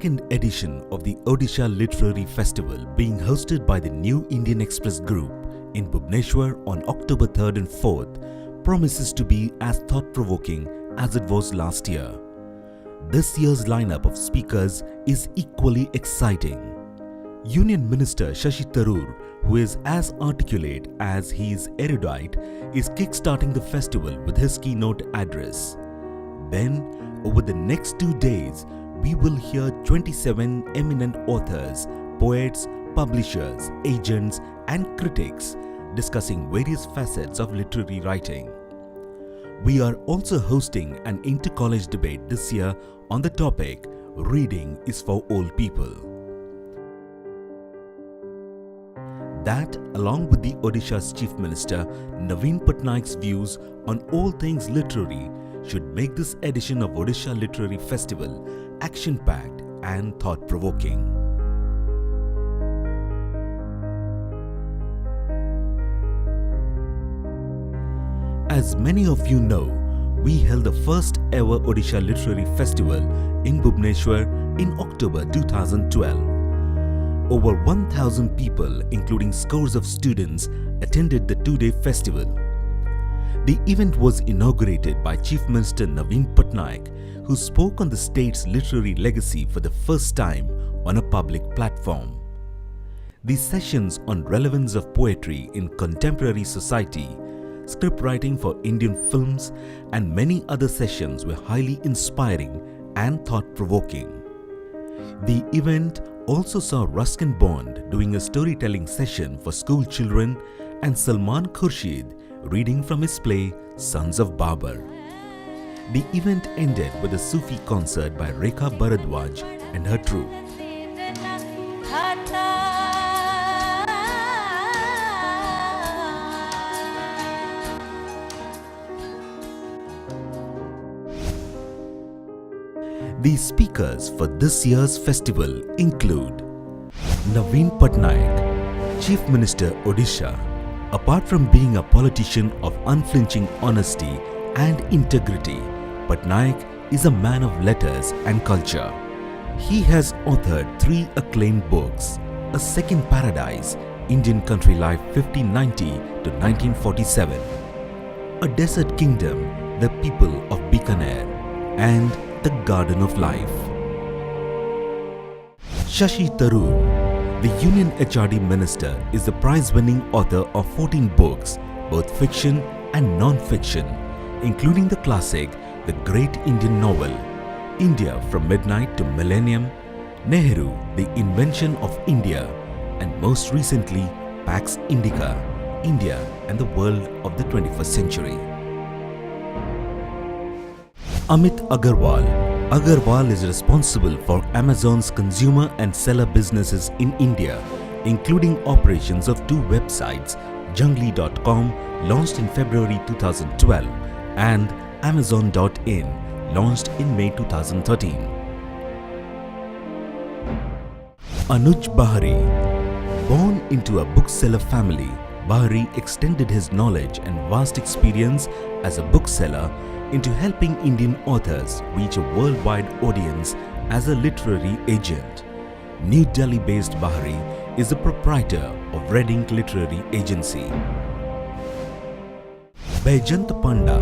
second edition of the Odisha Literary Festival being hosted by the New Indian Express Group in Bhubaneswar on October 3rd and 4th promises to be as thought-provoking as it was last year. This year's lineup of speakers is equally exciting. Union Minister Shashi Tharoor, who is as articulate as he is erudite, is kick-starting the festival with his keynote address. Then, over the next 2 days, we will hear 27 eminent authors, poets, publishers, agents and critics discussing various facets of literary writing. We are also hosting an inter-college debate this year on the topic "Reading is for Old People." That, along with the Odisha's Chief Minister Naveen Patnaik's views on all things literary, should make this edition of Odisha Literary Festival action-packed and thought-provoking. As many of you know, we held the first ever Odisha Literary Festival in Bhubaneswar in October 2012. Over 1,000 people, including scores of students, attended the 2-day festival. The event was inaugurated by Chief Minister Naveen Patnaik, who spoke on the state's literary legacy for the first time on a public platform. The sessions on relevance of poetry in contemporary society, script writing for Indian films, and many other sessions were highly inspiring and thought-provoking. The event also saw Ruskin Bond doing a storytelling session for school children and Salman Khurshid reading from his play Sons of Babar. The event ended with a Sufi concert by Rekha Bharadwaj and her troupe. The speakers for this year's festival include Naveen Patnaik, Chief Minister Odisha. Apart from being a politician of unflinching honesty and integrity, Patnaik is a man of letters and culture. He has authored 3 acclaimed books: A Second Paradise, Indian Country Life 1590 to 1947, A Desert Kingdom, The People of Bikaner, and The Garden of Life. Shashi Tharoor, the Union HRD Minister, is the prize-winning author of 14 books, both fiction and non-fiction, including the classic The Great Indian Novel, India from Midnight to Millennium, Nehru, The Invention of India, and most recently Pax Indica, India and the World of the 21st Century. Amit Agarwal. Agarwal is responsible for Amazon's consumer and seller businesses in India, including operations of 2 websites, Jungli.com, launched in February 2012, and Amazon.in, launched in May 2013. Anuj Bahari. Born into a bookseller family, Bahari extended his knowledge and vast experience as a bookseller into helping Indian authors reach a worldwide audience as a literary agent. New Delhi-based Bahari is the proprietor of Red Ink Literary Agency. Baijant Panda.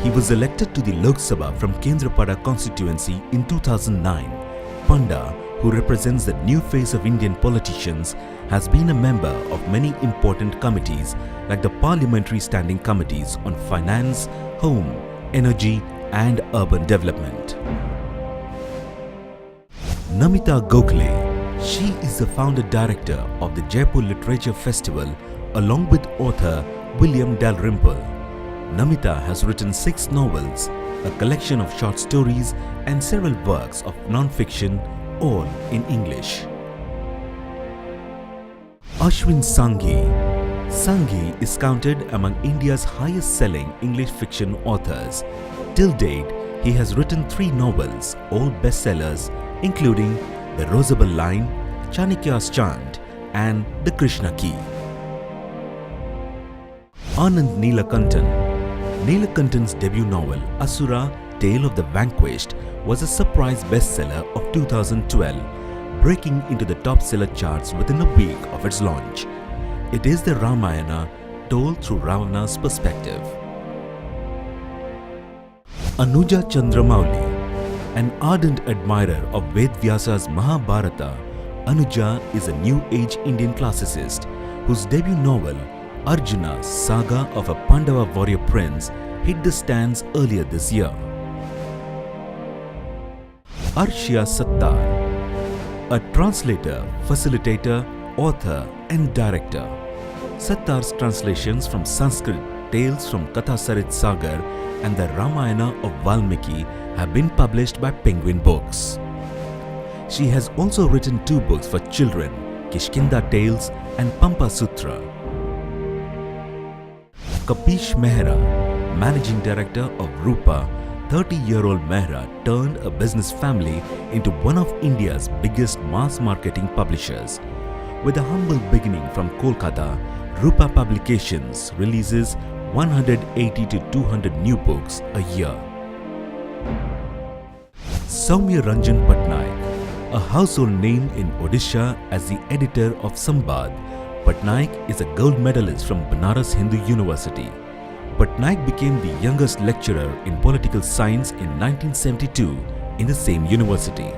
He was elected to the Lok Sabha from Kendrapada constituency in 2009. Panda, who represents the new face of Indian politicians, has been a member of many important committees like the Parliamentary Standing Committees on Finance, Home, Energy and Urban Development. Namita Gokhale. She is the founder director of the Jaipur Literature Festival along with author William Dalrymple. Namita has written 6 novels, a collection of short stories and several works of non-fiction, all in English. Ashwin Sanghi. Sanghi is counted among India's highest-selling English fiction authors. Till date, he has written 3 novels, all bestsellers, including The Rosable Line, Chanakya's Chant, and The Krishna Key. Anand Neelakantan. Neelakantan's debut novel, Asura, Tale of the Vanquished was a surprise bestseller of 2012, breaking into the top seller charts within a week of its launch. It is the Ramayana told through Ravana's perspective. Anuja Chandramouli, an ardent admirer of Vedvyasa's Mahabharata, Anuja is a new age Indian classicist whose debut novel, Arjuna, Saga of a Pandava warrior prince, hit the stands earlier this year. Arshia Sattar, a translator, facilitator, author and director. Sattar's translations from Sanskrit tales from Kathasarit Sagar and the Ramayana of Valmiki have been published by Penguin Books. She has also written 2 books for children, Kishkinda Tales and Pampa Sutra. Kapish Mehra, managing director of Rupa, 30-year-old Mehra turned a business family into one of India's biggest mass marketing publishers. With a humble beginning from Kolkata, Rupa Publications releases 180 to 200 new books a year. Soumya Ranjan Patnaik, a household name in Odisha as the editor of Sambad, Patnaik is a gold medalist from Banaras Hindu University. Patnaik became the youngest lecturer in political science in 1972 in the same university.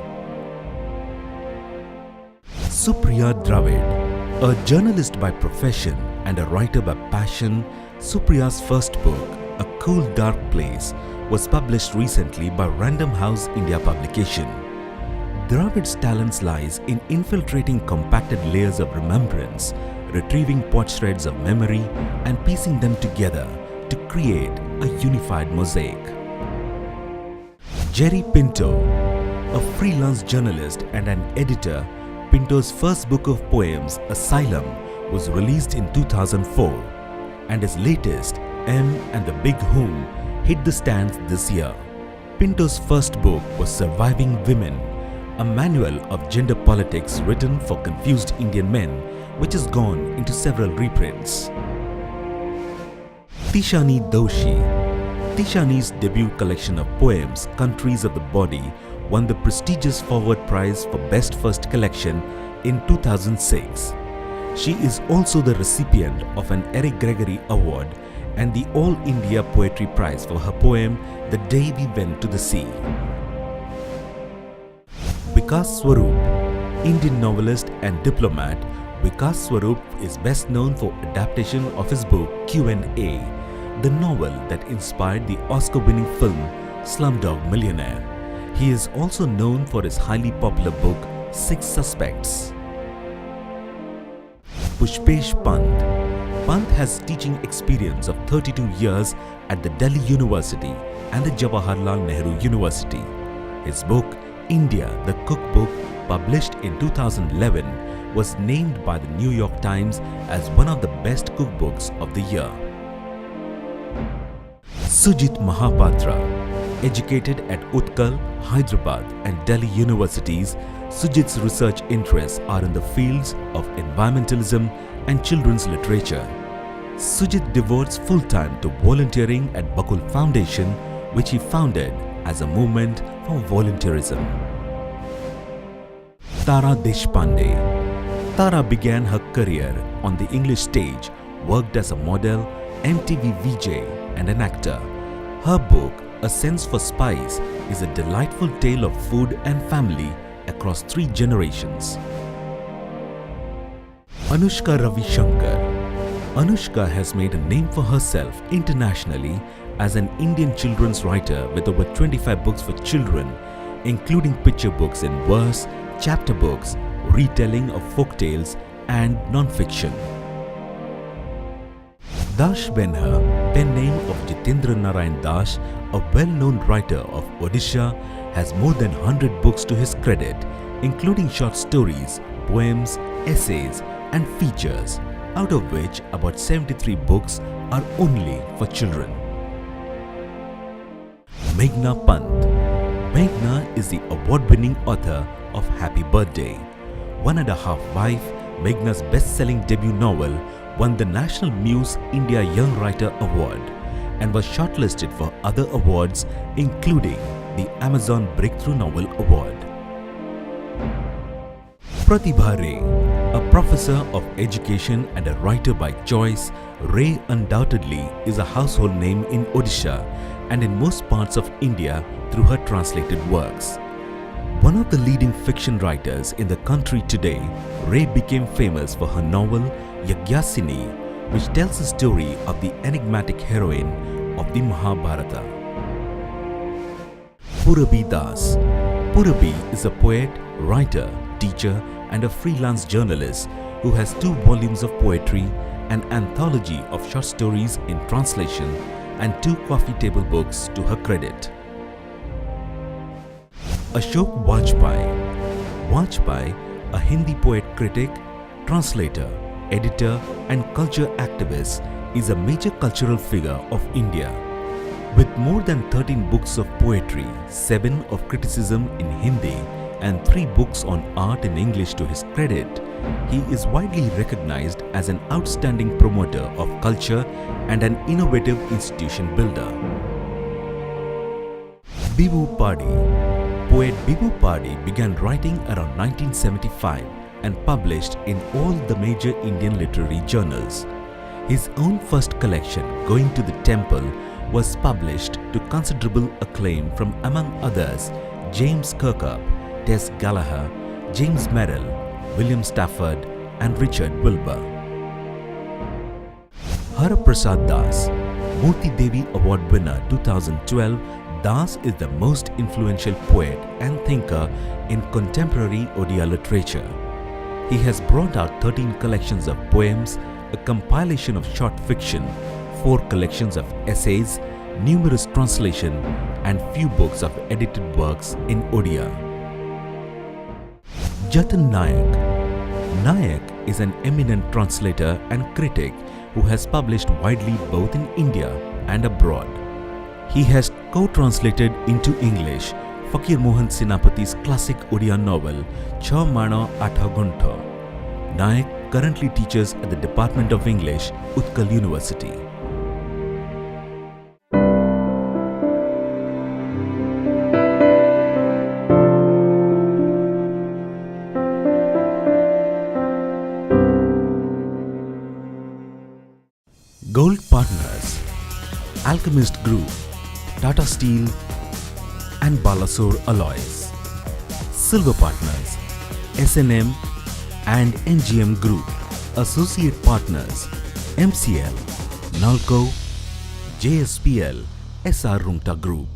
Supriya Dravid, a journalist by profession and a writer by passion, Supriya's first book, A Cool Dark Place, was published recently by Random House India publication. Dravid's talents lies in infiltrating compacted layers of remembrance, retrieving potthreads of memory and piecing them together to create a unified mosaic. Jerry Pinto, a freelance journalist and an editor, Pinto's first book of poems, Asylum, was released in 2004, and his latest, M and the Big Home, hit the stands this year. Pinto's first book was Surviving Women, a manual of gender politics written for confused Indian men, which has gone into several reprints. Tishani Doshi, Tishani's debut collection of poems, Countries of the Body, won the prestigious Forward Prize for Best First Collection in 2006. She is also the recipient of an Eric Gregory Award and the All India Poetry Prize for her poem The Day We Went to the Sea. Vikas Swarup, Indian novelist and diplomat, Vikas Swarup is best known for adaptation of his book Q&A, the novel that inspired the Oscar-winning film Slumdog Millionaire. He is also known for his highly popular book Six Suspects. Pushpesh Pant. Pant has teaching experience of 32 years at the Delhi University and the Jawaharlal Nehru University. His book India, the Cookbook, published in 2011, was named by the New York Times as one of the best cookbooks of the year. Sujit Mahapatra, educated at Utkal, Hyderabad and Delhi universities, Sujit's research interests are in the fields of environmentalism and children's literature. Sujit devotes full time to volunteering at Bakul Foundation, which he founded as a movement for volunteerism. Tara Deshpande. Tara began her career on the English stage, worked as a model, MTV VJ and an actor. Her book, A Sense for Spice, is a delightful tale of food and family across 3 generations. Anushka Ravi Shankar. Anushka has made a name for herself internationally as an Indian children's writer with over 25 books for children, including picture books in verse, chapter books, retelling of folk tales and non-fiction. Dash Benha, pen name of Jitendra Narayan Dash, a well-known writer of Odisha, has more than 100 books to his credit, including short stories, poems, essays and features, out of which about 73 books are only for children. Meghna Pant. Meghna is the award-winning author of Happy Birthday. 1.5 Wife, Meghna's best-selling debut novel, won the National Muse India Young Writer Award and was shortlisted for other awards including the Amazon Breakthrough Novel Award. Pratibha Ray, a professor of education and a writer by choice, Ray undoubtedly is a household name in Odisha and in most parts of India through her translated works. One of the leading fiction writers in the country today, Ray became famous for her novel Yagyasini, which tells the story of the enigmatic heroine of the Mahabharata. Purabi Das. Purabi is a poet, writer, teacher and a freelance journalist who has 2 volumes of poetry, an anthology of short stories in translation and 2 coffee table books to her credit. Ashok Vajpayee. Vajpayee, a Hindi poet critic, translator, editor and culture activist, is a major cultural figure of India. With more than 13 books of poetry, 7 of criticism in Hindi and 3 books on art in English to his credit, he is widely recognized as an outstanding promoter of culture and an innovative institution builder. Bibhu Padhi. Poet Bibhu Padhi began writing around 1975 and published in all the major Indian literary journals. His own first collection, Going to the Temple, was published to considerable acclaim from, among others, James Kirkup, Tess Gallagher, James Merrill, William Stafford and Richard Wilbur. Haraprasad Das. Murthy Devi Award winner 2012, Das is the most influential poet and thinker in contemporary Odia literature. He has brought out 13 collections of poems, a compilation of short fiction, 4 collections of essays, numerous translations and few books of edited works in Odia. Jatin Nayak. Nayak is an eminent translator and critic who has published widely both in India and abroad. He has co-translated into English Fakir Mohan Senapati's classic Odia novel Chha Mana Atha Gunta. Nayak currently teaches at the Department of English, Utkal University. Gold partners: Alchemist Group, Tata Steel and Balasore Alloys. Silver partners: S&M and NGM Group. Associate partners: MCL, Nalco, JSPL, SR Rungta Group.